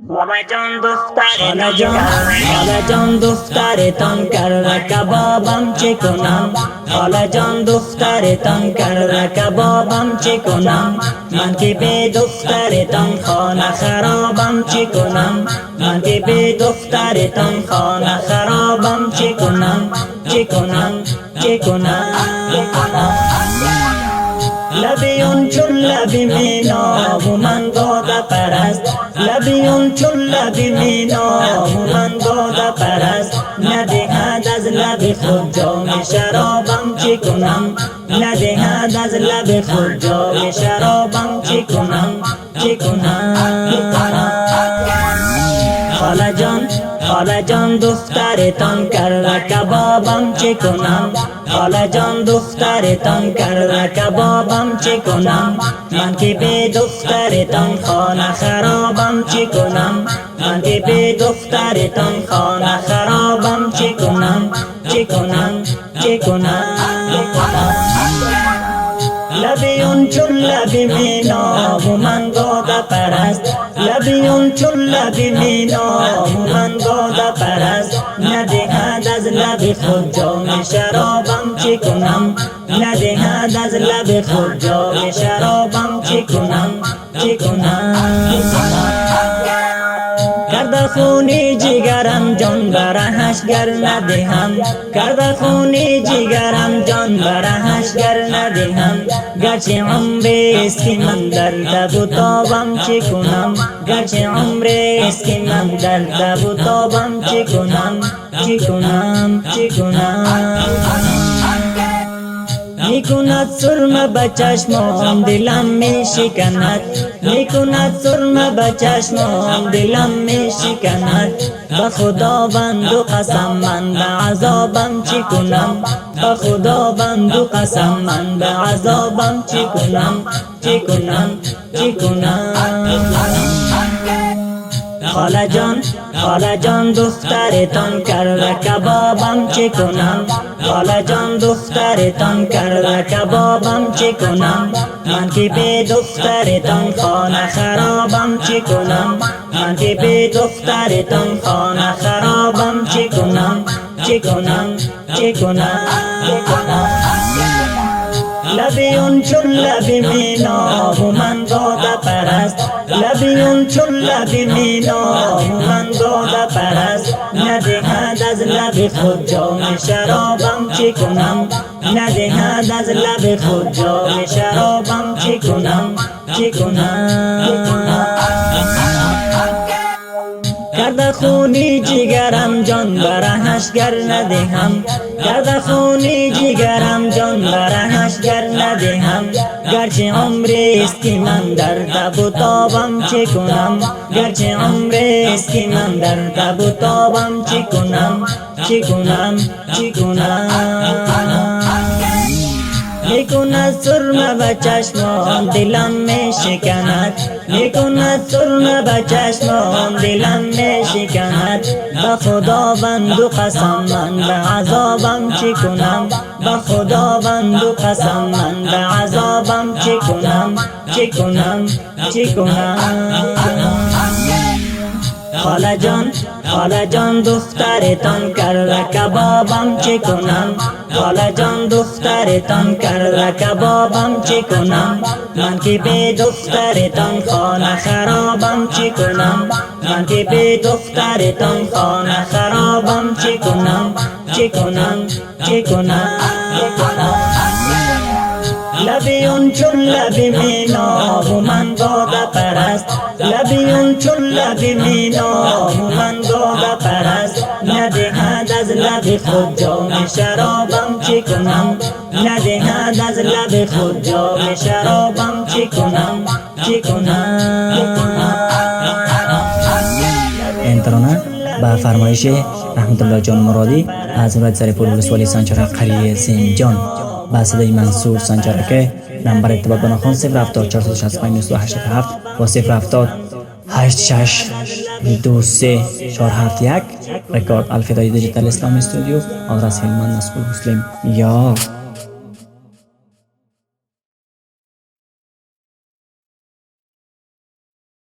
خالجان دختر تان کبابم چه کنم خالجان دختر تان کبابم چه کنم من که به دخترتان خانه خرابم چه کنم من که به دخترتان خانه خرابم چه کنم چه کنم چه کنم لبیون چون لبی مینام و من باده پرست لبیون چون لبی مینام و من باده پرست ندهد از لب خود جام شرابم چه کنم ندهد از لب خود جام شرابم چه کنم چه کنم خالجان دخترتان کبابم چه کنم خالجان دخترتان کبابم چه کنم من که به دخترتان خانه خرابم چه کنم من که به دخترتان خانه خرابم چه کنم چه کنم چه کنم لبیون چون لبی مینام و من باده پرست لبیون چون لبی مینام و من باده پرست ندهد از لب خود جام شرابم چه کنم ندهد از لب خود جام شرابم چه کنم چه کنم کرده خونی جگرم جان برهش گر ندهم کرده خونی جگرم جان برهش گر ندهم گرچه عمری است که من در تب و تابم چه کنم گرچه عمری است که من در تب و تابم چه کنم چه کنم چه کنم میکند سرمه به چشمم دلم میشکند میکند سرمه به چشمم دلم میشکند به خداوند و قسم من به عذابم چه کنم به خداوند و قسم من به عذابم چه کنم چه کنم چه کنم خالجان دخترتان کبابم چه کنم خالجان دخترتان کبابم چه کنم من که به دخترتان خانه خرابم چه کنم من که به دخترتان خانه خرابم چه کنم چه کنم چه کنم لبیون چون لبی مینام و من باده پرست لبیون چون لبی مینام و من باده پرست ندهد از لب خود جام شرابم چه کنم ندهد از لب خود جام شرابم چه کنم چه کنم کرده خونی جگرم جان برهش گر ندهم کرده خونی جگرم جان برهش گر ندهم گرچه عمری است که من در تب و تابم چه کنم گرچه عمری است که من در تب و تابم چه کنم چه کنم چه کنم میکند سرمه به چشمم دلم میشکند میکند سرمه به چشمم دلم میشکند به خداوند و قسم من به عذابم چه کنم به خداوند و قسم من به عذابم چه کنم چه کنم چه کنم خالجان دخترتان کبابم چه کنم خالجان دخترتان کبابم چه کنم من که به دخترتان خانه خرابم چه کنم من که به دخترتان خانه خرابم چه کنم چه کنم چه کنم لبیون چون لبی مینام و من باده پرست لبیون چون لبی مینام و من باده پرست ندهد از لب خود جام شرابم چه کنم ندهد از لب خود جام شرابم چه کنم چه کنم انترانه با فرمایش رحمت الله جان مرادی از ولایت سرپور ولسوالی سنجر قریه زنجان با صدای منصور سنجرکه نمبر ارتباط با ناخوان 070 465 987 و 070 86 23 471 رکورد الفدای دیجیتال اسلام استودیو آدرس هلمند مسئول مسلم یا